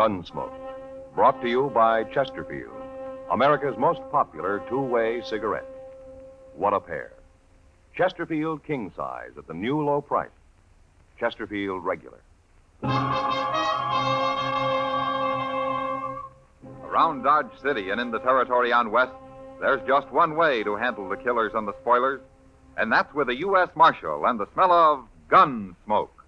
Gunsmoke. Brought to you by Chesterfield, America's most popular two-way cigarette. What a pair. Chesterfield King Size at the new low price. Chesterfield Regular. Around Dodge City and in the territory on West, there's just one way to handle the killers and the spoilers, and that's with a U.S. Marshal and the smell of gun smoke.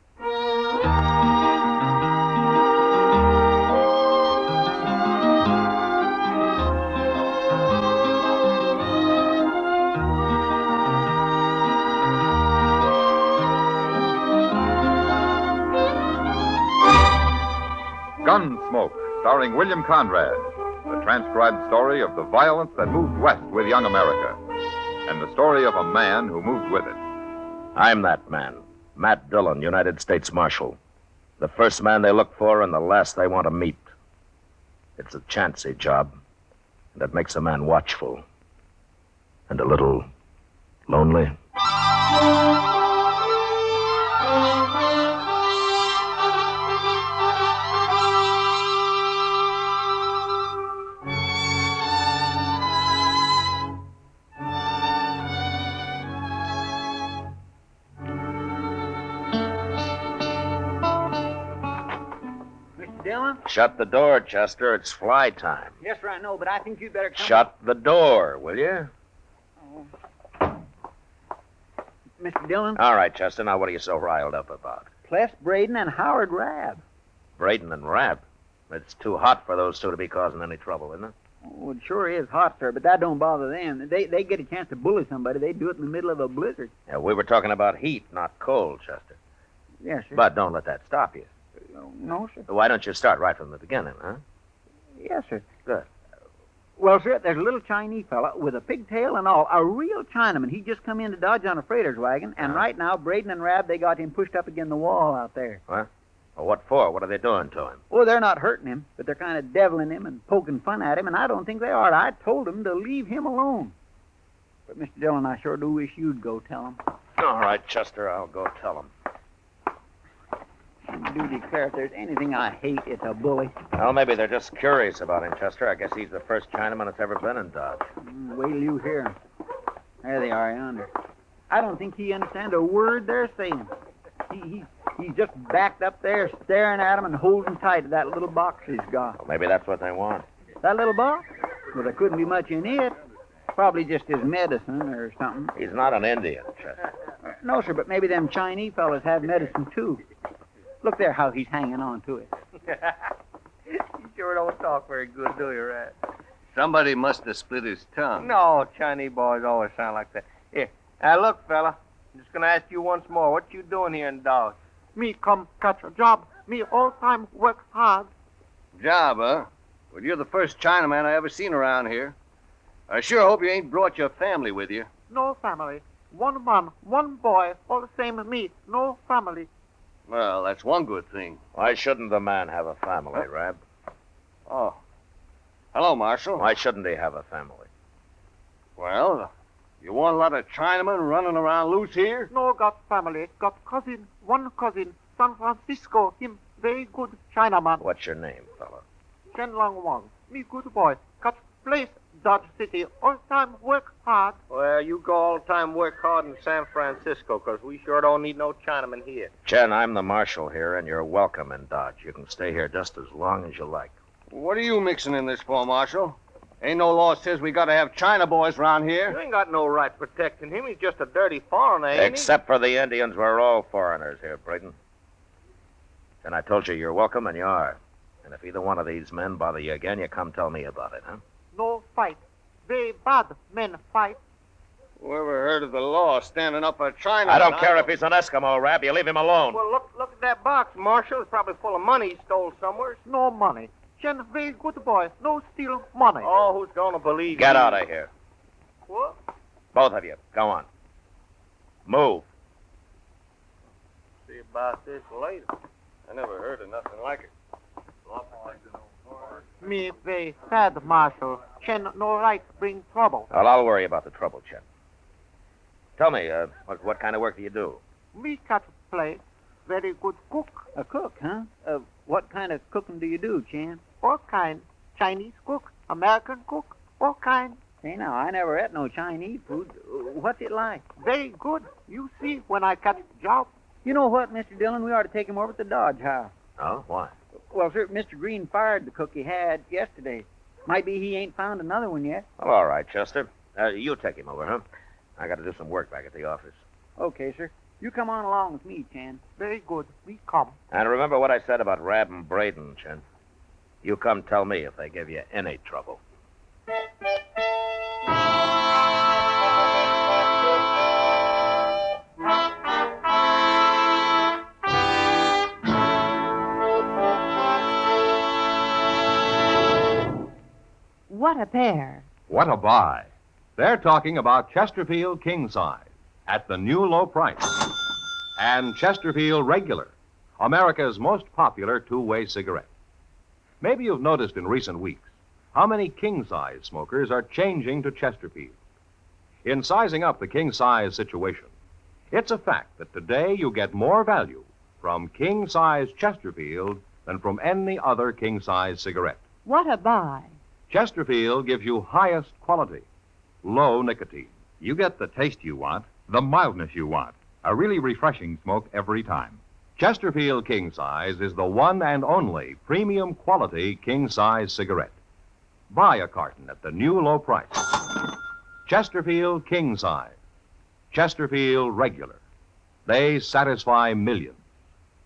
Gunsmoke, starring William Conrad, the transcribed story of the violence that moved west with young America, and the story of a man who moved with it. I'm that man, Matt Dillon, United States Marshal. The first man they look for and the last they want to meet. It's a chancy job, and it makes a man watchful and a little lonely. Dillon? Shut the door, Chester. It's fly time. Yes, sir, I know, but I think you'd better come... Shut the door, will you? Oh. Mr. Dillon? All right, Chester. Now, what are you so riled up about? Ples Braden and Howard Rabb. Braden and Rabb. It's too hot for those two to be causing any trouble, isn't it? Oh, it sure is hot, sir, but that don't bother them. They get a chance to bully somebody. They do it in the middle of a blizzard. Yeah, we were talking about heat, not cold, Chester. Yes, sir. But don't let that stop you. No, sir. Why don't you start right from the beginning, huh? Yes, sir. Good. Well, sir, there's a little Chinese fella with a pigtail and all, a real Chinaman. He just come in to Dodge on a freighter's wagon, and right now, Braden and Rabb, they got him pushed up against the wall out there. What? Well, what for? What are they doing to him? Oh, they're not hurting him, but they're kind of deviling him and poking fun at him, and I don't think they are. I told them to leave him alone. But, Mr. Dillon, I sure do wish you'd go tell him. All right, Chester, I'll go tell him. I do declare if there's anything I hate, it's a bully. Well, maybe they're just curious about him, Chester. I guess he's the first Chinaman that's ever been in Dodge. Wait till you hear him. There they are yonder. I don't think he understands a word they're saying. He's just backed up there staring at him and holding tight to that little box he's got. Well, maybe that's what they want. That little box? Well, there couldn't be much in it. Probably just his medicine or something. He's not an Indian, Chester. No, sir, but maybe them Chinese fellas have medicine, too. Look there how he's hanging on to it. You sure don't talk very good, do you, Rat? Somebody must have split his tongue. No, Chinese boys always sound like that. Here, now look, fella. I'm just gonna ask you once more. What you doing here in Dodge? Me come catch a job. Me all time work hard. Job, huh? Well, you're the first Chinaman I ever seen around here. I sure hope you ain't brought your family with you. No family. One man, one boy, all the same me. No family. Well, that's one good thing. Why shouldn't the man have a family, Rabb? Oh. Hello, Marshal. Why shouldn't he have a family? Well, you want a lot of Chinamen running around loose here? No got family. Got cousin, one cousin, San Francisco. Him very good Chinaman. What's your name, fella? Chen Long Wang. Me good boy. Got place Dodge City. All time work hard. Well, you go all the time work hard in San Francisco, 'cause we sure don't need no Chinaman here. Chen, I'm the marshal here, and you're welcome in Dodge. You can stay here just as long as you like. What are you mixing in this for, Marshal? Ain't no law says we gotta have China boys around You here. ain't got no right protecting him. He's just a dirty foreigner, ain't Except for the Indians, we're all foreigners here, Braden. And I told you you're welcome, and you are. And if either one of these men bother you again, you come tell me about it, huh? No fight. Very bad men fight. Whoever heard of the law standing up for China? I don't care if he's an Eskimo, Rabb. You leave him alone. Well, look at that box, Marshal. It's probably full of money he stole somewhere. No money. Chen very good boy. No steal money. Oh, who's gonna believe Get you? out of here. What? Both of you. Go on. Move. See about this later. I never heard of nothing like it. Me very sad, Marshal. Chen no right bring trouble. Well, I'll worry about the trouble, Chen. Tell me, what kind of work do you do? Me catch place. Very good cook. A cook, huh? What kind of cooking do you do, Chan? All kind. Chinese cook, American cook, all kind. Say now, I never ate no Chinese food. What's it like? Very good. You see when I catch the job. You know what, Mr. Dillon? We ought to take him over to the Dodge House. Oh, why? Well, sir, Mr. Green fired the cook he had yesterday. Might be he ain't found another one yet. Well, all right, Chester. You take him over, huh? I got to do some work back at the office. Okay, sir. You come on along with me, Chan. Very good. We come. And remember what I said about Rab and Braden, Chen. You come tell me if they give you any trouble. What a pair. What a buy. They're talking about Chesterfield King Size at the new low price. And Chesterfield Regular, America's most popular two-way cigarette. Maybe you've noticed in recent weeks how many king-size smokers are changing to Chesterfield. In sizing up the king-size situation, it's a fact that today you get more value from king-size Chesterfield than from any other king-size cigarette. What a buy. Chesterfield gives you highest quality, low nicotine. You get the taste you want, the mildness you want. A really refreshing smoke every time. Chesterfield King Size is the one and only premium quality king-size cigarette. Buy a carton at the new low price. Chesterfield King Size. Chesterfield Regular. They satisfy millions.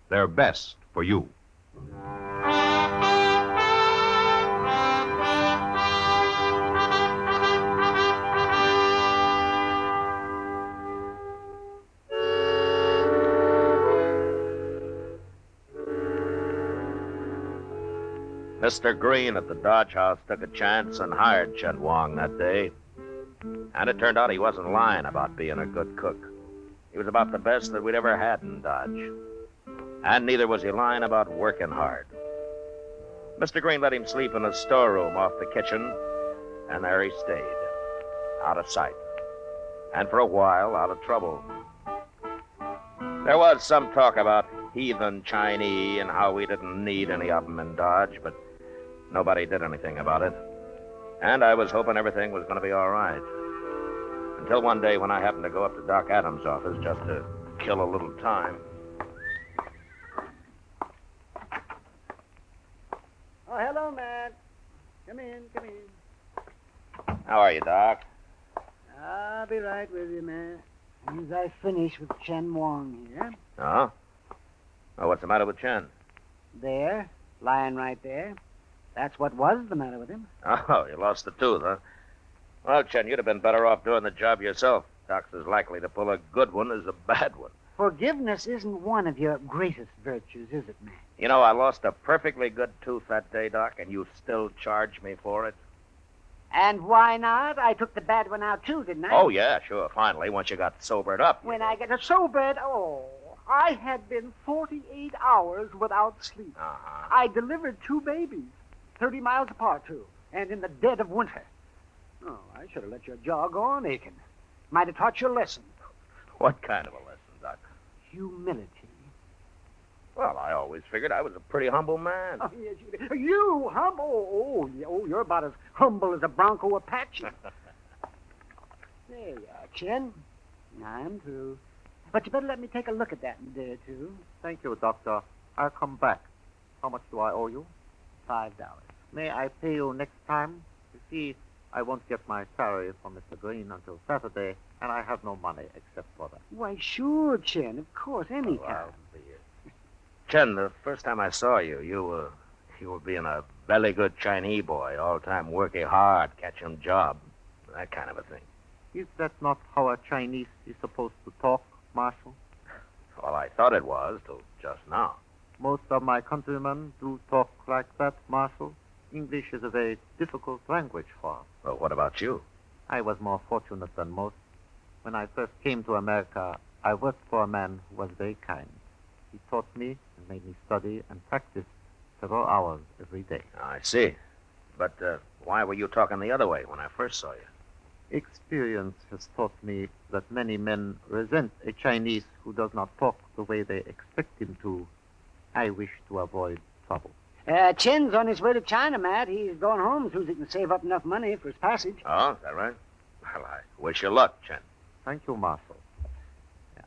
They're best for you. Mr. Green at the Dodge House took a chance and hired Chen Wong that day. And it turned out he wasn't lying about being a good cook. He was about the best that we'd ever had in Dodge. And neither was he lying about working hard. Mr. Green let him sleep in a storeroom off the kitchen, and there he stayed, out of sight. And for a while, out of trouble. There was some talk about heathen Chinese and how we didn't need any of them in Dodge, but nobody did anything about it. And I was hoping everything was going to be all right. Until one day when I happened to go up to Doc Adams' office just to kill a little time. Oh, hello, Matt. Come in, come in. How are you, Doc? I'll be right with you, Matt. As I finish with Chen Wong here. Oh? Oh, what's the matter with Chen? There, lying right there. That's what was the matter with him. Oh, you lost the tooth, huh? Well, Chen, you'd have been better off doing the job yourself. Doc's as likely to pull a good one as a bad one. Forgiveness isn't one of your greatest virtues, is it, Matt? You know, I lost a perfectly good tooth that day, Doc, and you still charge me for it? And why not? I took the bad one out, too, didn't I? Oh, yeah, sure. Finally, once you got sobered up. When I got sobered, I had been 48 hours without sleep. Uh-huh. I delivered 2 babies, 30 miles apart, too, and in the dead of winter. Oh, I should have let your jaw go on aching. Might have taught you a lesson. What kind of a lesson, Doc? Humility. Well, I always figured I was a pretty humble man. Oh, yes, you humble? You're about as humble as a Bronco Apache. There you are, Chen. I'm through. But you better let me take a look at that in a day or two. Thank you, Doctor. I'll come back. How much do I owe you? $5. May I pay you next time? You see, I won't get my salary from Mr. Green until Saturday, and I have no money except for that. Why, sure, Chen. Of course, any time. I'll be here. Chen, the first time I saw you, you were being a very good Chinese boy, all-time working hard, catching job, that kind of a thing. Is that not how a Chinese is supposed to talk, Marshal? Well, I thought it was, till just now. Most of my countrymen do talk like that, Marshal. English is a very difficult language for us. Well, what about you? I was more fortunate than most. When I first came to America, I worked for a man who was very kind. He taught me and made me study and practice several hours every day. I see. But why were you talking the other way when I first saw you? Experience has taught me that many men resent a Chinese who does not talk the way they expect him to. I wish to avoid trouble. Chen's on his way to China, Matt. He's going home as soon as he can save up enough money for his passage. Oh, is that right? Well, I wish you luck, Chen. Thank you, Marshal.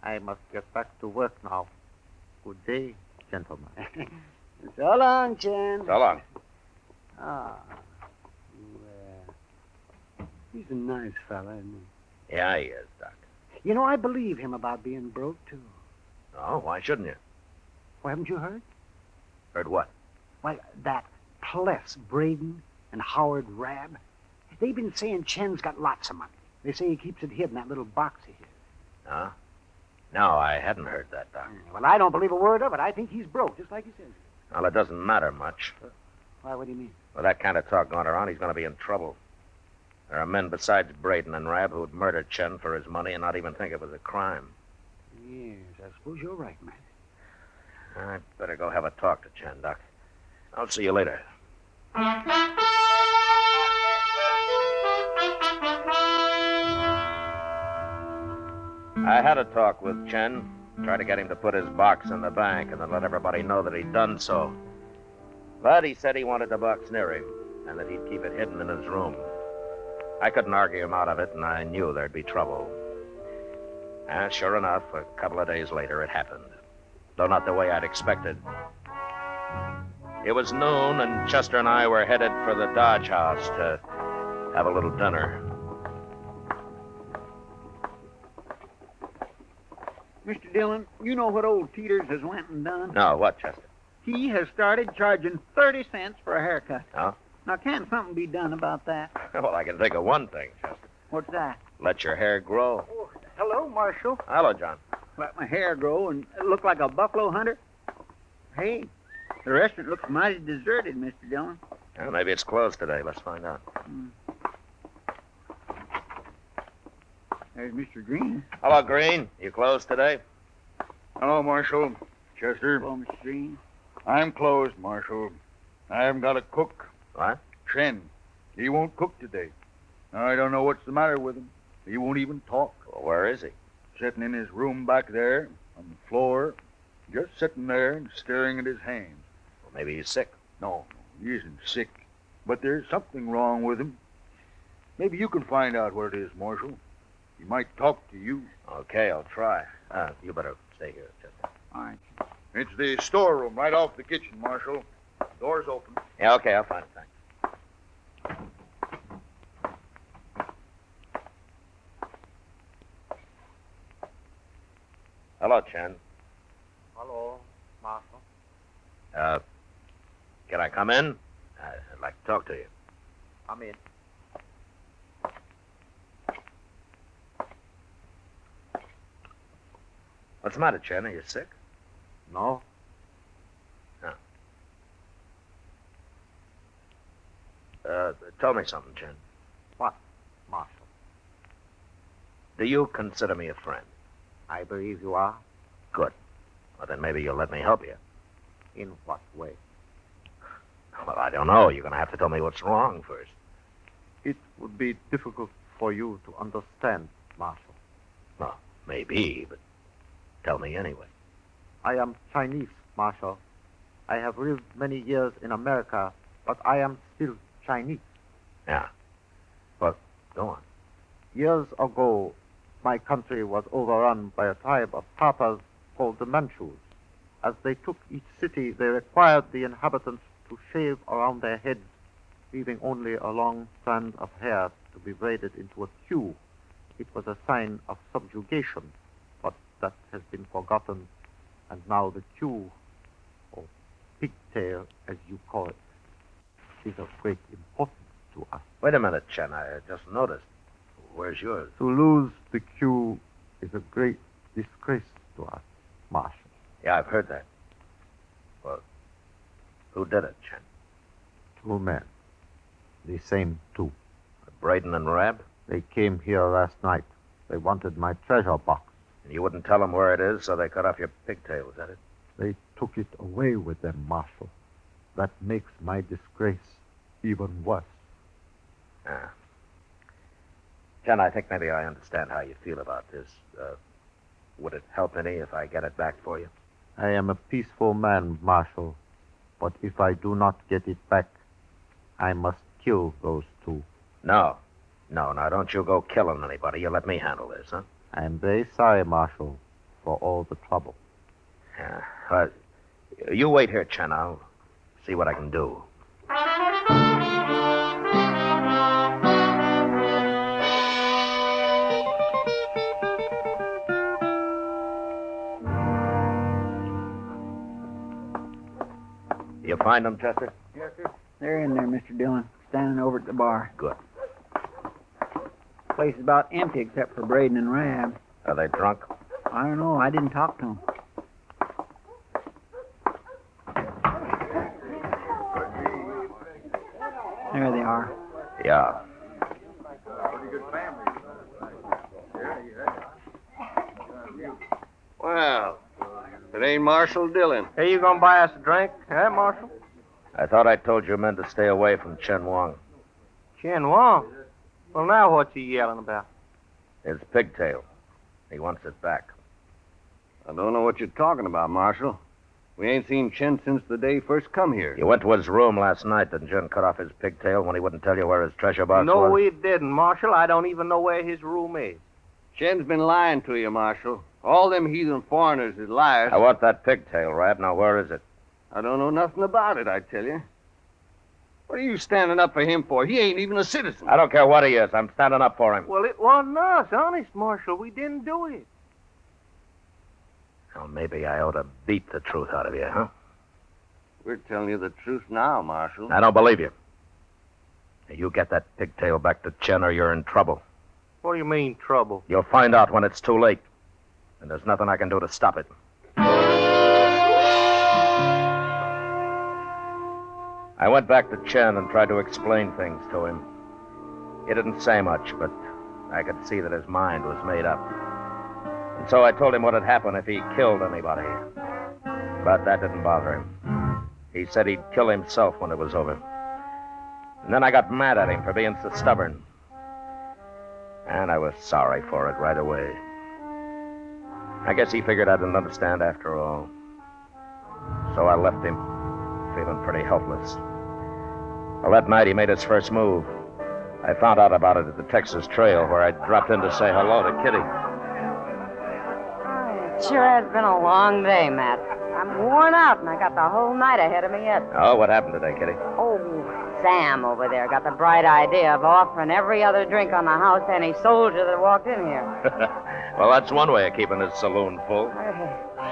I must get back to work now. Good day, gentlemen. So long, Chen. So long. Ah. Well, he's a nice fella, isn't he? Yeah, he is, Doc. You know, I believe him about being broke, too. Oh, why shouldn't you? Well, haven't you heard? Heard what? Well, that Pless, Braden, and Howard Rabb, they've been saying Chen's got lots of money. They say he keeps it hid in that little box of his. Huh? No, I hadn't heard that, Doc. Well, I don't believe a word of it. I think he's broke, just like he says. Well, it doesn't matter much. Why, what do you mean? With that kind of talk going around, he's going to be in trouble. There are men besides Braden and Rabb who'd murder Chen for his money and not even think it was a crime. Yes, I suppose you're right, man. I'd better go have a talk to Chen, Doc. I'll see you later. I had a talk with Chen. Tried to get him to put his box in the bank and then let everybody know that he'd done so. But he said he wanted the box near him and that he'd keep it hidden in his room. I couldn't argue him out of it, and I knew there'd be trouble. And sure enough, a couple of days later, it happened. Though not the way I'd expected. It was noon, and Chester and I were headed for the Dodge House to have a little dinner. Mr. Dillon, you know what old Teeters has went and done? No, what, Chester? He has started charging 30 cents for a haircut. Oh? Now, can't something be done about that? Well, I can think of one thing, Chester. What's that? Let your hair grow. Oh, hello, Marshal. Hello, John. Let my hair grow and look like a buffalo hunter? Hey, the restaurant looks mighty deserted, Mr. Dillon. Well, maybe it's closed today. Let's find out. There's Mr. Green. Hello, Green. You closed today? Hello, Marshal. Chester. Hello, Mr. Green. I'm closed, Marshal. I haven't got a cook. What? Chen. He won't cook today. I don't know what's the matter with him. He won't even talk. Well, where is he? Sitting in his room back there, on the floor, just sitting there and staring at his hands. Well, maybe he's sick. No, he isn't sick. But there's something wrong with him. Maybe you can find out what it is, Marshal. He might talk to you. Okay, I'll try. You better stay here, Chester. All right. It's the storeroom right off the kitchen, Marshal. Door's open. Yeah, okay, I'll find it. Thanks. Hello, Chen. Hello, Marshal. Can I come in? I'd like to talk to you. Come in. What's the matter, Chen? Are you sick? No? Tell me something, Chen. What, Marshal? Do you consider me a friend? I believe you are. Good. Well, then maybe you'll let me help you. In what way? Well, I don't know. You're going to have to tell me what's wrong first. It would be difficult for you to understand, Marshal. Well, maybe, but tell me anyway. I am Chinese, Marshal. I have lived many years in America, but I am still Chinese. Yeah. Well, go on. Years ago, my country was overrun by a tribe of Tartars called the Manchus. As they took each city, they required the inhabitants to shave around their heads, leaving only a long strand of hair to be braided into a queue. It was a sign of subjugation, but that has been forgotten, and now the queue, or pigtail as you call it, is of great importance to us. Wait a minute, Chen. I just noticed. Where's yours? To lose the queue is a great disgrace to us, Marshal. Yeah, I've heard that. Well, who did it, Chen? 2 men. The same 2. Braden and Rabb? They came here last night. They wanted my treasure box. And you wouldn't tell them where it is, so they cut off your pigtail, is that it? They took it away with them, Marshal. That makes my disgrace even worse. Ah. Chen, I think maybe I understand how you feel about this. Would it help any if I get it back for you? I am a peaceful man, Marshal, But if I do not get it back, I must kill those two. No, don't you go killing anybody. You let me handle this, huh? I am very sorry, Marshal, for all the trouble. Yeah. You wait here, Chen. I'll see what I can do. You find them, Chester? Yes, sir. They're in there, Mr. Dillon, standing over at the bar. Good. The place is about empty except for Braden and Rab. Are they drunk? I don't know. I didn't talk to them. There they are. Yeah. Well, it ain't Marshal Dillon. Hey, you gonna buy us a drink, huh, Marshal? I thought I told you men to stay away from Chen Wang. Chen Wang? Well, now what's he yelling about? His pigtail. He wants it back. I don't know what you're talking about, Marshal. We ain't seen Chen since the day he first come here. You went to his room last night, didn't you, and cut off his pigtail when he wouldn't tell you where his treasure box No, was? we didn't, Marshal. I don't even know where his room is. Chen's been lying to you, Marshal. All them heathen foreigners is liars. I want that pigtail, Rab. Now, where is it? I don't know nothing about it, I tell you. What are you standing up for him for? He ain't even a citizen. I don't care what he is. I'm standing up for him. Well, it wasn't us, honest, Marshal. We didn't do it. Well, maybe I ought to beat the truth out of you, huh? We're telling you the truth now, Marshal. I don't believe you. You get that pigtail back to Chen or you're in trouble. What do you mean, trouble? You'll find out when it's too late. And there's nothing I can do to stop it. I went back to Chen and tried to explain things to him. He didn't say much, but I could see that his mind was made up. And so I told him what had happened if he killed anybody. But that didn't bother him. He said he'd kill himself when it was over. And then I got mad at him for being so stubborn. And I was sorry for it right away. I guess he figured I didn't understand after all. So I left him, feeling pretty helpless. Well, that night he made his first move. I found out about it at the Texas Trail, where I dropped in to say hello to Kitty. It sure has been a long day, Matt. I'm worn out, and I got the whole night ahead of me yet. Oh, what happened today, Kitty? Oh, Sam over there got the bright idea of offering every other drink on the house to any soldier that walked in here. Well, that's one way of keeping his saloon full.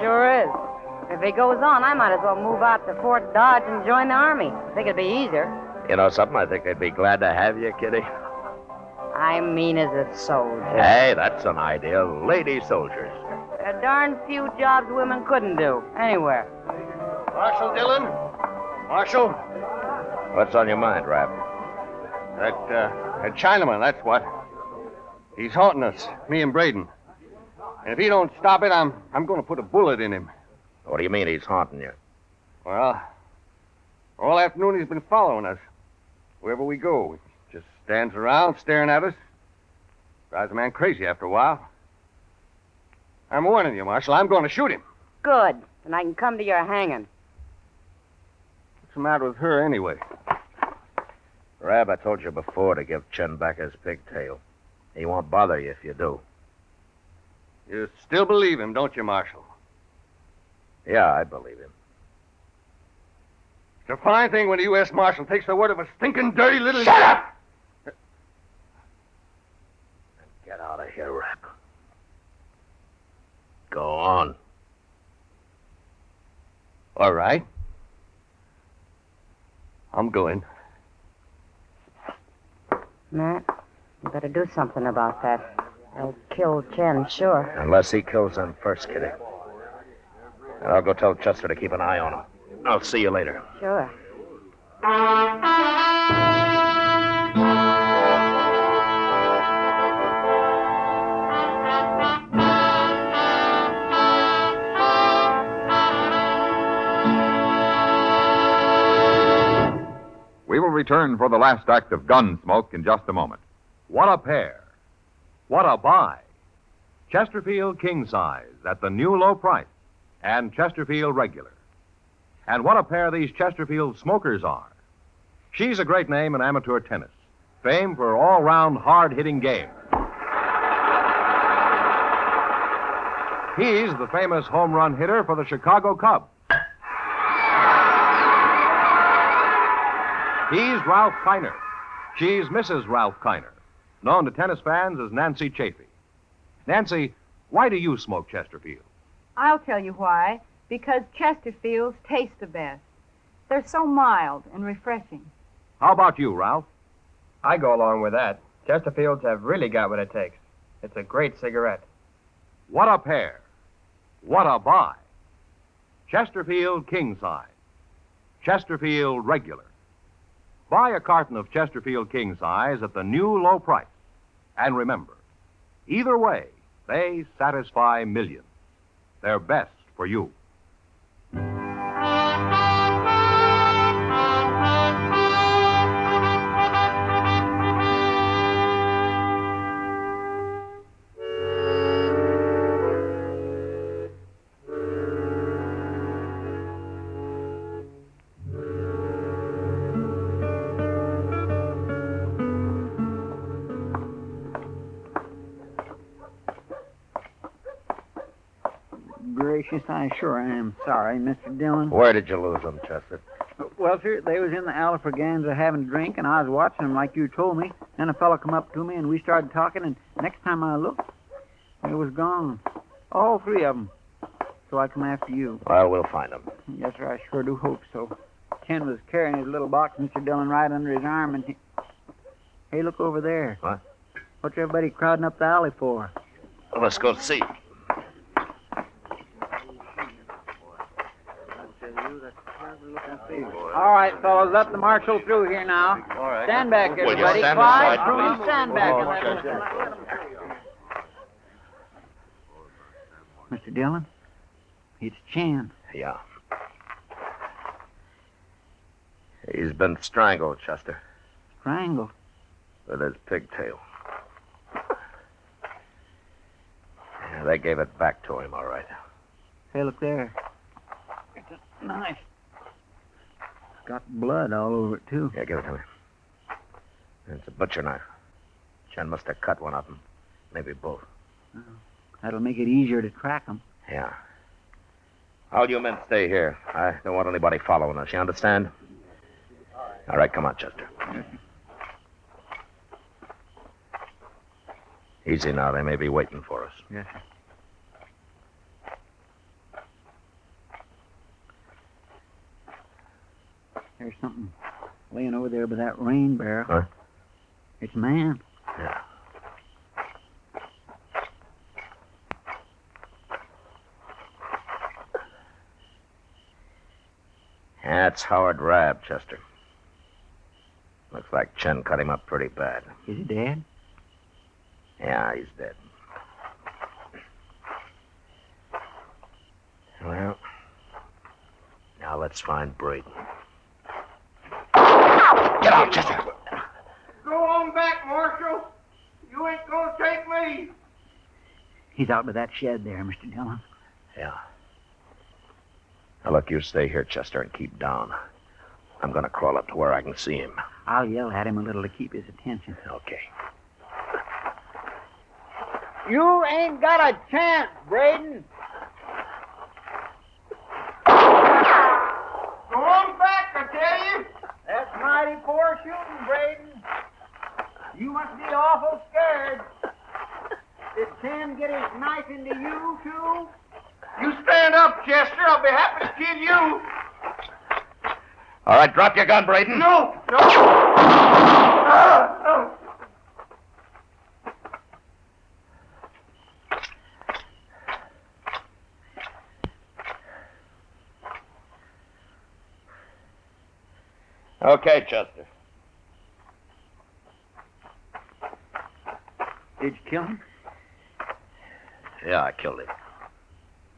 Sure is. If he goes on, I might as well move out to Fort Dodge and join the Army. I think it'd be easier. You know something? I think they'd be glad to have you, Kitty. I mean as a soldier. Hey, that's an idea. Lady soldiers. There are darn few jobs women couldn't do, anywhere. Marshal Dillon? Marshal? What's on your mind, Rap? That Chinaman, that's what. He's haunting us, me and Braden. And if he don't stop it, I'm going to put a bullet in him. What do you mean he's haunting you? Well, all afternoon he's been following us. Wherever we go, he just stands around staring at us. Drives a man crazy after a while. I'm warning you, Marshal. I'm going to shoot him. Good. Then I can come to your hanging. What's the matter with her, anyway? Rab, I told you before to give Chen back his pigtail. He won't bother you if you do. You still believe him, don't you, Marshal? Yeah, I believe him. It's a fine thing when a U.S. Marshal takes the word of a stinking, dirty little... Shut up! Get out of here, Rab. Go on. All right. I'm going. Matt, you better do something about that. They'll kill Chen, sure. Unless he kills them first, Kitty. And I'll go tell Chester to keep an eye on him. I'll see you later. Sure. We will return for the last act of Gunsmoke in just a moment. What a pair. What a buy. Chesterfield King Size at the new low price and Chesterfield Regular. And what a pair these Chesterfield smokers are. She's a great name in amateur tennis, famed for all-round hard-hitting game. He's the famous home run hitter for the Chicago Cubs. He's Ralph Kiner. She's Mrs. Ralph Kiner, known to tennis fans as Nancy Chafee. Nancy, why do you smoke Chesterfield? I'll tell you why. Because Chesterfields taste the best. They're so mild and refreshing. How about you, Ralph? I go along with that. Chesterfields have really got what it takes. It's a great cigarette. What a pair. What a buy. Chesterfield King Size. Chesterfield Regular. Buy a carton of Chesterfield King Size at the new low price. And remember, either way, they satisfy millions. They're best for you. Gracious, I sure am sorry, Mr. Dillon. Where did you lose them, Chester? Well, sir, they was in the Alfraganza having a drink, and I was watching them like you told me. Then a fellow come up to me, and we started talking, and next time I looked, they was gone. All three of them. So I come after you. Well, we'll find them. Yes, sir, I sure do hope so. Ken was carrying his little box, Mr. Dillon, right under his arm, and Hey, look over there. What? What's everybody crowding up the alley for? Well, let's go see. All right, fellows, let the marshal through here now. All right. Stand back, Will you everybody. stand Quiet, aside, Truman, please? stand back. Oh, and let Mr. Dillon, it's Chan. Yeah. He's been strangled, Chester. Strangled? With his pigtail. Yeah, they gave it back to him, all right. Hey, look there. It's a knife. It's got blood all over it, too. Yeah, give it to me. It's a butcher knife. Chen must have cut one of them. Maybe both. Oh, that'll make it easier to track them. Yeah. All you men stay here. I don't want anybody following us, you understand? All right, come on, Chester. Easy now. They may be waiting for us. Yes, sir. There's something laying over there by that rain barrel. Huh? It's a man. Yeah. That's Howard Rabb, Chester. Looks like Chen cut him up pretty bad. Is he dead? Yeah, he's dead. Well, now let's find Braden. Get out, Chester! Go on back, Marshal. You ain't gonna take me. He's out by that shed there, Mr. Dillon. Yeah. Now, look, you stay here, Chester, and keep down. I'm going to crawl up to where I can see him. I'll yell at him a little to keep his attention. Okay. You ain't got a chance, Braden. Go on back, I tell you. That's mighty poor shooting, Braden. You must be awful scared. Did Ken get his knife into you, too? You stand up, Chester. I'll be happy to kill you. All right, drop your gun, Braden. No. Okay, Chester. Did you kill him? Yeah, I killed him.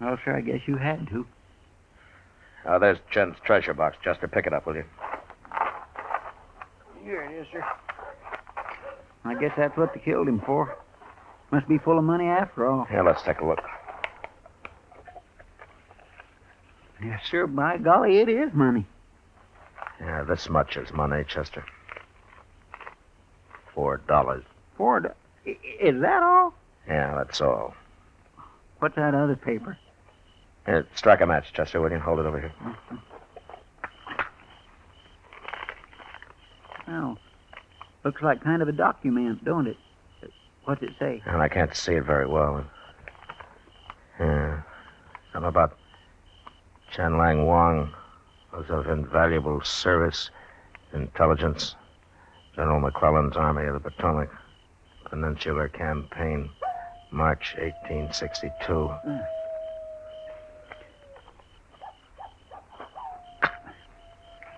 Well, sir, I guess you had to. Now, there's Chen's treasure box, Chester. Pick it up, will you? Here it is, sir. I guess that's what they killed him for. Must be full of money after all. Yeah, let's take a look. Yes, sir. By golly, it is money. Yeah, this much is money, Chester. $4. Is that all? Yeah, that's all. What's that other paper? Here, strike a match, Chester, will you? Hold it over here. Well, looks like kind of a document, don't it? What's it say? And I can't see it very well. Yeah. Something about Chen Lang Wang was of invaluable service, intelligence, General McClellan's Army of the Potomac, Peninsular Campaign, March 1862.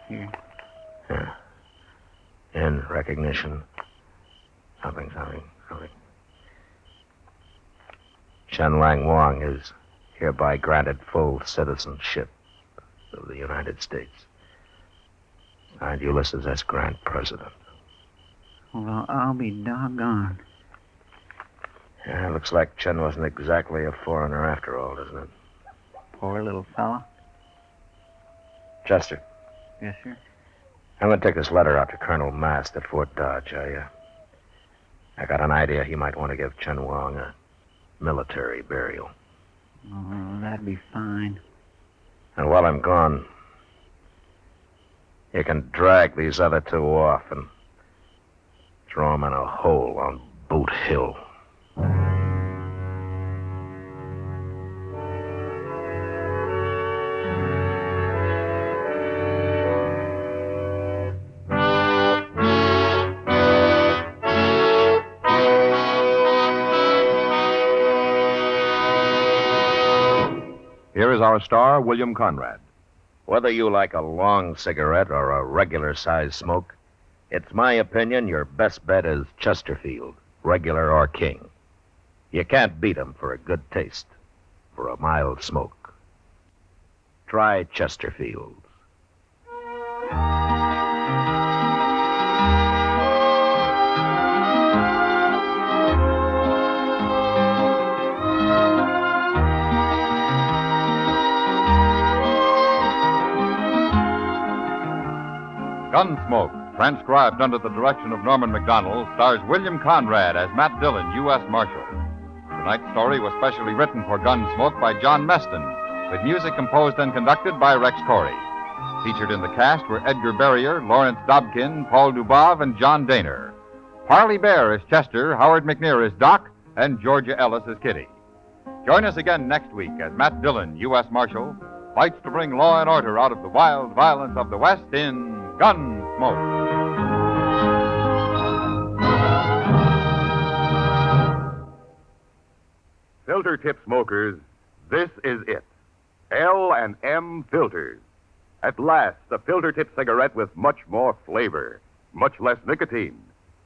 Here. Yeah. In recognition. Something. Chen Lang Wang is hereby granted full citizenship of the United States. Signed, Ulysses S. Grant, President. Well, I'll be doggone. Yeah, looks like Chen wasn't exactly a foreigner after all, doesn't it? Poor little fella. Chester, Yes, sir. I'm going to take this letter out to Colonel Mast at Fort Dodge. I got an idea he might want to give Chen Wang a military burial. Oh, that'd be fine. And while I'm gone, you can drag these other two off and throw them in a hole on Boot Hill. Here is our star, William Conrad. Whether you like a long cigarette or a regular-sized smoke, it's my opinion your best bet is Chesterfield, regular or king. You can't beat 'em for a good taste, for a mild smoke. Try Chesterfield. Gunsmoke, transcribed under the direction of Norman Macdonnell, stars William Conrad as Matt Dillon, U.S. Marshal. Tonight's story was specially written for Gunsmoke by John Meston, with music composed and conducted by Rex Corey. Featured in the cast were Edgar Barrier, Lawrence Dobkin, Paul Dubov, and John Dehner. Parley Baer as Chester, Howard McNear as Doc, and Georgia Ellis as Kitty. Join us again next week as Matt Dillon, U.S. Marshal, fights to bring law and order out of the wild violence of the West in Gunsmoke. Filter tip smokers, this is it. L&M Filters. At last, a filter tip cigarette with much more flavor, much less nicotine.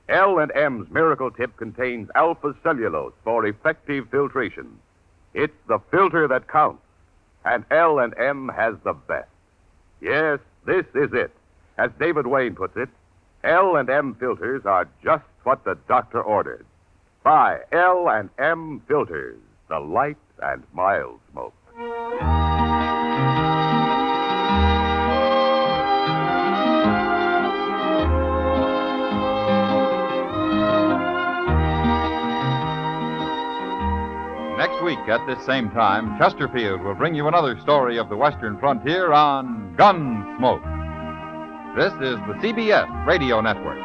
L&M's Miracle Tip contains alpha cellulose for effective filtration. It's the filter that counts, and L&M has the best. Yes, this is it. As David Wayne puts it, L&M filters are just what the doctor ordered. Buy L&M filters, the light and mild smoke. Next week at this same time, Chesterfield will bring you another story of the Western frontier on Gunsmoke. This is the CBS Radio Network.